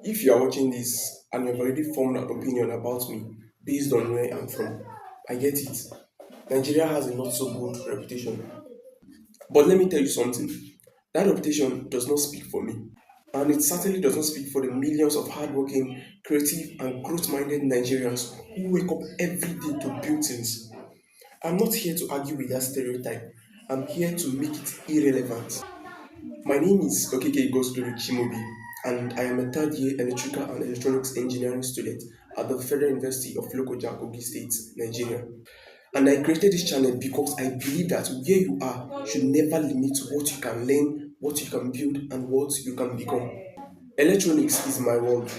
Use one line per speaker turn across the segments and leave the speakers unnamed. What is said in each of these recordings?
If you are watching this and you've already formed an opinion about me based on where I'm from, I get it. Nigeria has a not so good reputation. But let me tell you something. That reputation does not speak for me. And it certainly does not speak for the millions of hardworking, creative, and growth minded Nigerians who wake up every day to build things. I'm not here to argue with that stereotype. I'm here to make it irrelevant. My name is Okeke Gosdori Chimobi, and I am a third year electrical and electronics engineering student at the Federal University of Lokoja, Kogi State, Nigeria. And I created this channel because I believe that where you are should never limit what you can learn, what you can build, and what you can become. Electronics is my world.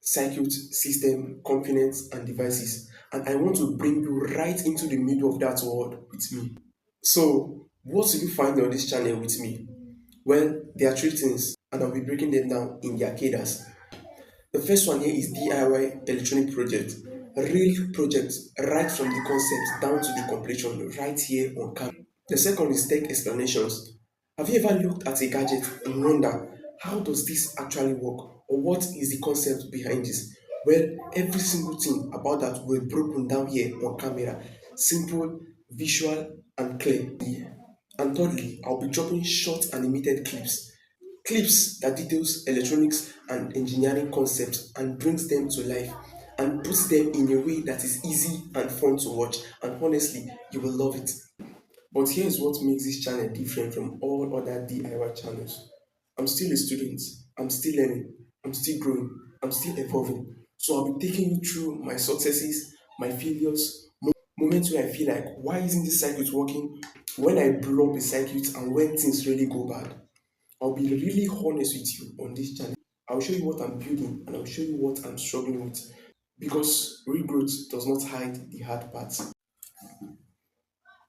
Circuit, system, components, and devices. And I want to bring you right into the middle of that world with me. So, what will you find on this channel with me? Well, there are three things, and I'll be breaking them down in their cadres. The first one here is DIY electronic project, real project, right from the concept down to the completion, right here on camera. The second is tech explanations. Have you ever looked at a gadget and wonder how does this actually work, or what is the concept behind this? Well, every single thing about that will be broken down here on camera, simple, visual, and clear. And thirdly, I'll be dropping short animated clips that details electronics and engineering concepts and brings them to life and puts them in a way that is easy and fun to watch, and honestly you will love it. But here's what makes this channel different from all other DIY channels. I'm still a student, I'm still learning, I'm still growing, I'm still evolving. So I'll be taking you through my successes, my failures, moments where I feel like, why isn't this circuit working? When I blow up a circuit and when things really go bad. I'll be really honest with you on this channel. I'll show you what I'm building and I'll show you what I'm struggling with. Because real growth does not hide the hard parts.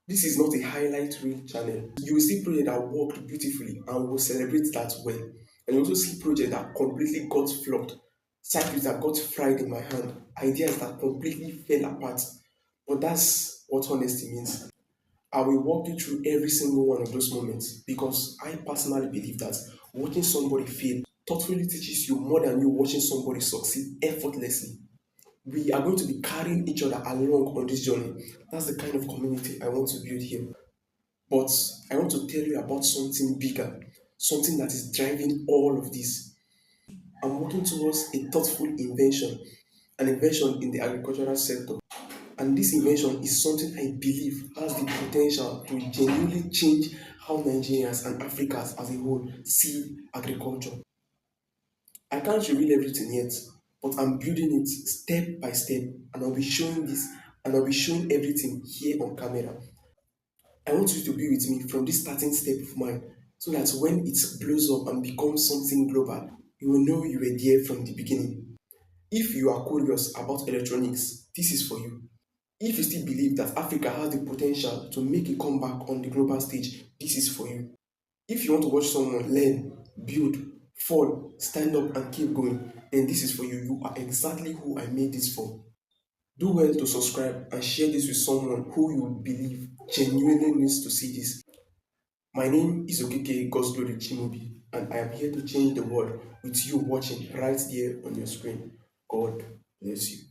This is not a highlight reel channel. You will see projects that worked beautifully and we will celebrate that well. And you also see projects that completely got flopped, circuits that got fried in my hand, ideas that completely fell apart. But that's what honesty means. I will walk you through every single one of those moments because I personally believe that watching somebody fail thoughtfully teaches you more than you watching somebody succeed effortlessly. We are going to be carrying each other along on this journey. That's the kind of community I want to build here. But I want to tell you about something bigger, something that is driving all of this. I'm working towards a thoughtful invention, an invention in the agricultural sector. And this invention is something I believe has the potential to genuinely change how Nigerians and Africans as a whole see agriculture. I can't reveal everything yet, but I'm building it step by step, and I'll be showing this and I'll be showing everything here on camera. I want you to be with me from this starting step of mine so that when it blows up and becomes something global, you will know you were there from the beginning. If you are curious about electronics, this is for you. If you still believe that Africa has the potential to make a comeback on the global stage, this is for you. If you want to watch someone learn, build, fall, stand up, and keep going, then this is for you. You are exactly who I made this for. Do well to subscribe and share this with someone who you believe genuinely needs to see this. My name is Okeke Gosdori Chimobi, and I am here to change the world with you watching right there on your screen. God bless you.